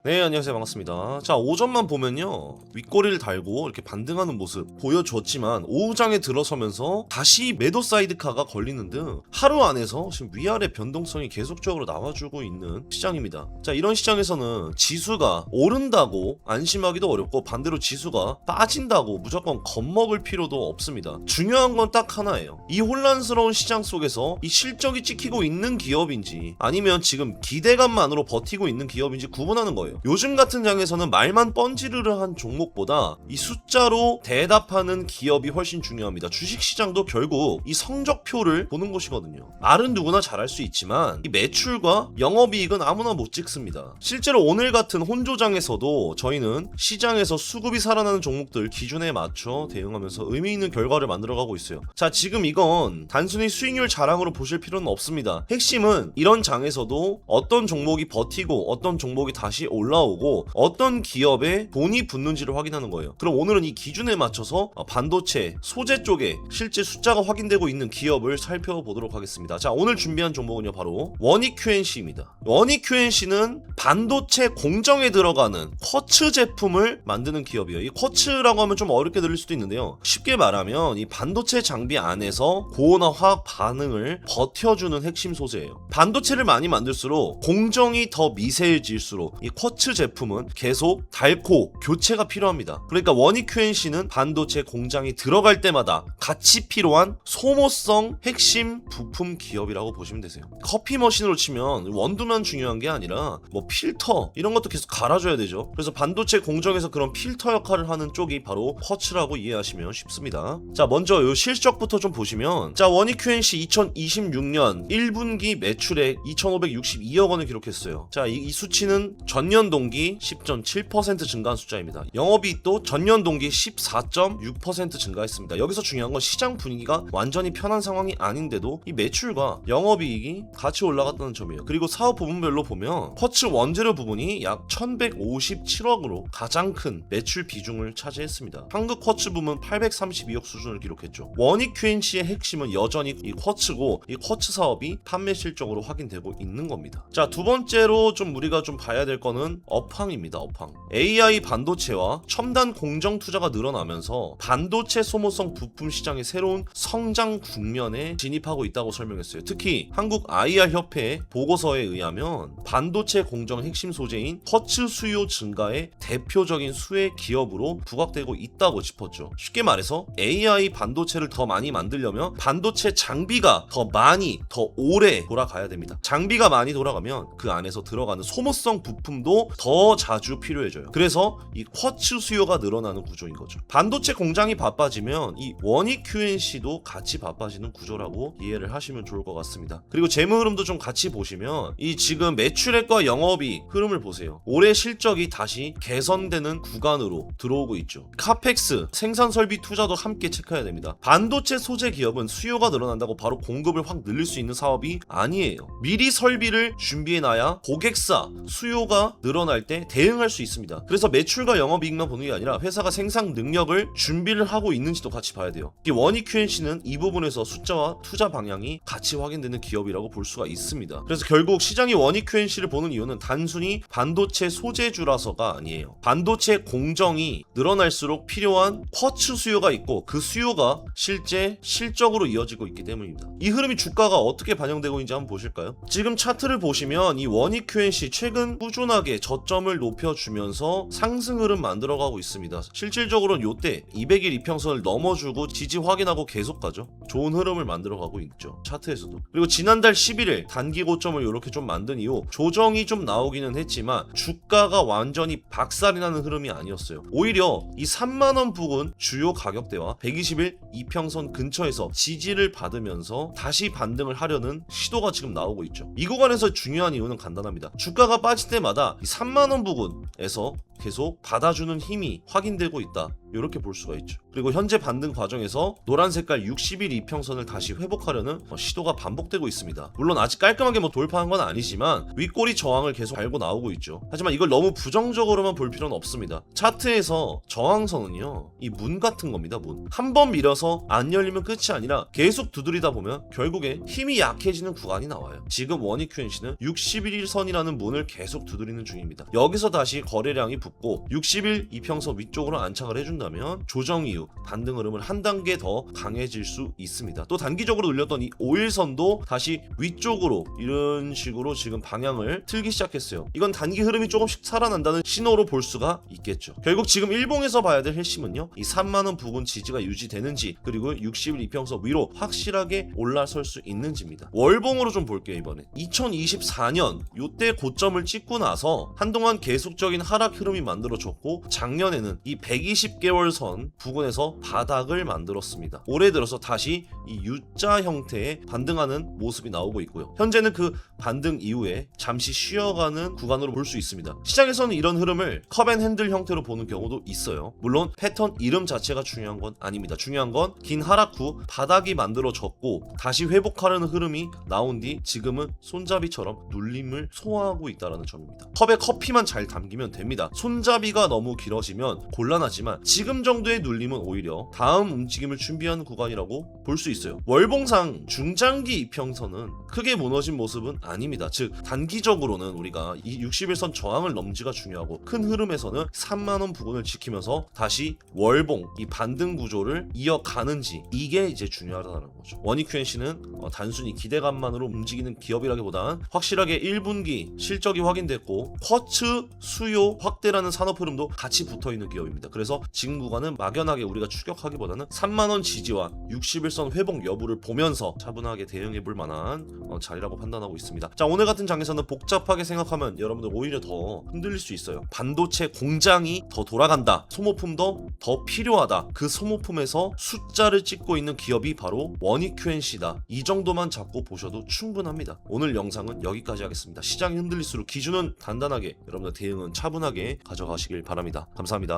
네, 안녕하세요. 반갑습니다. 자, 오전만 보면요, 윗꼬리를 달고 이렇게 반등하는 모습 보여줬지만 오후장에 들어서면서 다시 매도 사이드카가 걸리는 등 하루 안에서 지금 위아래 변동성이 계속적으로 나와주고 있는 시장입니다. 자, 이런 시장에서는 지수가 오른다고 안심하기도 어렵고 반대로 지수가 빠진다고 무조건 겁먹을 필요도 없습니다. 중요한 건 딱 하나예요. 이 혼란스러운 시장 속에서 이 실적이 찍히고 있는 기업인지 아니면 지금 기대감만으로 버티고 있는 기업인지 구분하는 거예요. 요즘 같은 장에서는 말만 뻔지르르한 종목보다 이 숫자로 대답하는 기업이 훨씬 중요합니다. 주식시장도 결국 이 성적표를 보는 곳이거든요. 말은 누구나 잘할 수 있지만 이 매출과 영업이익은 아무나 못 찍습니다. 실제로 오늘 같은 혼조장에서도 저희는 시장에서 수급이 살아나는 종목들 기준에 맞춰 대응하면서 의미 있는 결과를 만들어가고 있어요. 자, 지금 이건 단순히 수익률 자랑으로 보실 필요는 없습니다. 핵심은 이런 장에서도 어떤 종목이 버티고 어떤 종목이 다시 올라오고 어떤 기업에 돈이 붙는지를 확인하는 거예요. 그럼 오늘은 이 기준에 맞춰서 반도체, 소재 쪽에 실제 숫자가 확인되고 있는 기업을 살펴보도록 하겠습니다. 자, 오늘 준비한 종목은요, 바로 원익QNC입니다. 원익QNC는 반도체 공정에 들어가는 쿼츠 제품을 만드는 기업이에요. 이 쿼츠라고 하면 좀 어렵게 들릴 수도 있는데요, 쉽게 말하면 이 반도체 장비 안에서 고온화 화학 반응을 버텨주는 핵심 소재예요. 반도체를 많이 만들수록 공정이 더 미세해질수록 이 쿼츠 제품은 계속 닳고 교체가 필요합니다. 그러니까 원익QNC는 반도체 공장이 들어갈 때마다 같이 필요한 소모성 핵심 부품 기업이라고 보시면 되세요. 커피 머신으로 치면 원두만 중요한 게 아니라 뭐 필터 이런 것도 계속 갈아줘야 되죠. 그래서 반도체 공정에서 그런 필터 역할을 하는 쪽이 바로 쿼츠라고 이해하시면 쉽습니다. 자, 먼저 요 실적부터 좀 보시면, 자, 원익QNC 2026년 1분기 매출액 2,562억 원을 기록했어요. 자, 이 수치는 전년 동기 10.7% 증가한 숫자입니다. 영업이익도 전년 동기 14.6% 증가했습니다. 여기서 중요한 건 시장 분위기가 완전히 편한 상황이 아닌데도 이 매출과 영업이익이 같이 올라갔다는 점이에요. 그리고 사업 부분별로 보면 쿼츠 원재료 부분이 약 1,157억으로 가장 큰 매출 비중을 차지했습니다. 한국 쿼츠 부문 832억 수준을 기록했죠. 원익QNC의 핵심은 여전히 이 쿼츠고, 이 쿼츠 사업이 판매 실적으로 확인되고 있는 겁니다. 자, 두 번째로 우리가 봐야 될 거는 업황입니다. 업황. AI 반도체와 첨단 공정 투자가 늘어나면서 반도체 소모성 부품 시장의 새로운 성장 국면에 진입하고 있다고 설명했어요. 특히 한국 IR 협회 보고서에 의하면 반도체 공정 핵심 소재인 쿼츠 수요 증가의 대표적인 수혜 기업으로 부각되고 있다고 짚었죠. 쉽게 말해서 AI 반도체를 더 많이 만들려면 반도체 장비가 더 많이, 더 오래 돌아가야 됩니다. 장비가 많이 돌아가면 그 안에서 들어가는 소모성 부품도 더 자주 필요해져요. 그래서 이 쿼츠 수요가 늘어나는 구조인 거죠. 반도체 공장이 바빠지면 이 원익QNC도 같이 바빠지는 구조라고 이해를 하시면 좋을 것 같습니다. 그리고 재무 흐름도 좀 같이 보시면 이 지금 매출액과 영업이 흐름을 보세요. 올해 실적이 다시 개선되는 구간으로 들어오고 있죠. 카펙스, 생산 설비 투자도 함께 체크해야 됩니다. 반도체 소재 기업은 수요가 늘어난다고 바로 공급을 확 늘릴 수 있는 사업이 아니에요. 미리 설비를 준비해놔야 고객사 수요가 늘어날 때 대응할 수 있습니다. 그래서 매출과 영업이익만 보는 게 아니라 회사가 생산 능력을 준비를 하고 있는지도 같이 봐야 돼요. 이 원익QNC는 이 부분에서 숫자와 투자 방향이 같이 확인되는 기업이라고 볼 수가 있습니다. 그래서 결국 시장이 원익QNC를 보는 이유는 단순히 반도체 소재주라서가 아니에요. 반도체 공정이 늘어날수록 필요한 쿼츠 수요가 있고 그 수요가 실제 실적으로 이어지고 있기 때문입니다. 이 흐름이 주가가 어떻게 반영되고 있는지 한번 보실까요? 지금 차트를 보시면 이 원익QNC 최근 꾸준하게 저점을 높여주면서 상승 흐름 만들어가고 있습니다. 실질적으로는 요때 200일 이평선을 넘어주고 지지 확인하고 계속 가죠. 좋은 흐름을 만들어가고 있죠. 차트에서도. 그리고 지난달 11일 단기 고점을 이렇게 만든 이후 조정이 나오기는 했지만 주가가 완전히 박살이 나는 흐름이 아니었어요. 오히려 이 3만원 부근 주요 가격대와 120일 이평선 근처에서 지지를 받으면서 다시 반등을 하려는 시도가 지금 나오고 있죠. 이 구간에서 중요한 이유는 간단합니다. 주가가 빠질 때마다 이 3만원 부근에서 계속 받아주는 힘이 확인되고 있다. 이렇게 볼 수가 있죠. 그리고 현재 반등 과정에서 노란 색깔 60일 이평선을 다시 회복하려는 시도가 반복되고 있습니다. 물론 아직 깔끔하게 돌파한 건 아니지만 윗꼬리 저항을 계속 달고 나오고 있죠. 하지만 이걸 너무 부정적으로만 볼 필요는 없습니다. 차트에서 저항선은요, 이 문 같은 겁니다. 문. 한 번 밀어서 안 열리면 끝이 아니라 계속 두드리다 보면 결국에 힘이 약해지는 구간이 나와요. 지금 원익QNC는 61일 선이라는 문을 계속 두드리는 중입니다. 여기서 다시 거래량이 붙고 60일 이평선 위쪽으로 안착을 해준다면 조정 이후 반등 흐름을 한 단계 더 강해질 수 있습니다. 또 단기적으로 눌렸던 이 5일선도 다시 위쪽으로 이런 식으로 지금 방향을 틀기 시작했어요. 이건 단기 흐름이 조금씩 살아난다는 신호로 볼 수가 있겠죠. 결국 지금 일봉에서 봐야 될 핵심은요, 이 3만원 부근 지지가 유지되는지, 그리고 60일 이평선 위로 확실하게 올라설 수 있는지입니다. 월봉으로 좀 볼게요. 이번에 2024년 요때 고점을 찍고 나서 한동안 계속적인 하락 흐름이 만들어졌고, 작년에는 이 120개월 선 부근에서 바닥을 만들었습니다. 올해 들어서 다시 이 U자 형태의 반등하는 모습이 나오고 있고요. 현재는 그 반등 이후에 잠시 쉬어가는 구간으로 볼 수 있습니다. 시장에서는 이런 흐름을 컵앤핸들 형태로 보는 경우도 있어요. 물론 패턴 이름 자체가 중요한 건 아닙니다. 중요한 건 긴 하락 후 바닥이 만들어졌고 다시 회복하려는 흐름이 나온 뒤 지금은 손잡이처럼 눌림을 소화하고 있다는 점입니다. 컵에 커피만 잘 담기면 됩니다. 손잡이가 너무 길어지면 곤란하지만 지금 정도의 눌림은 오히려 다음 움직임을 준비하는 구간이라고 볼 수 있어요. 월봉상 중장기 이평선은 크게 무너진 모습은 아닙니다. 즉 단기적으로는 우리가 이 60일선 저항을 넘지가 중요하고, 큰 흐름에서는 3만원 부근을 지키면서 다시 월봉 이 반등 구조를 이어가는지, 이게 이제 중요하다는 거죠. 원익QNC는 단순히 기대감만으로 움직이는 기업이라기보단 확실하게 1분기 실적이 확인됐고 쿼츠 수요 확대라는 산업 흐름도 같이 붙어있는 기업입니다. 그래서 지금 구간은 막연하게 우리가 추격하기보다는 3만원 지지와 60일선 회복 여부를 보면서 차분하게 대응해볼 만한 자리라고 판단하고 있습니다. 자, 오늘 같은 장에서는 복잡하게 생각하면 여러분들 오히려 더 흔들릴 수 있어요. 반도체 공장이 더 돌아간다, 소모품도 더 필요하다, 그 소모품에서 숫자를 찍고 있는 기업이 바로 원익QNC다, 이 정도만 잡고 보셔도 충분합니다. 오늘 영상은 여기까지 하겠습니다. 시장이 흔들릴수록 기준은 단단하게, 여러분들 대응은 차분하게 가져가시길 바랍니다. 감사합니다.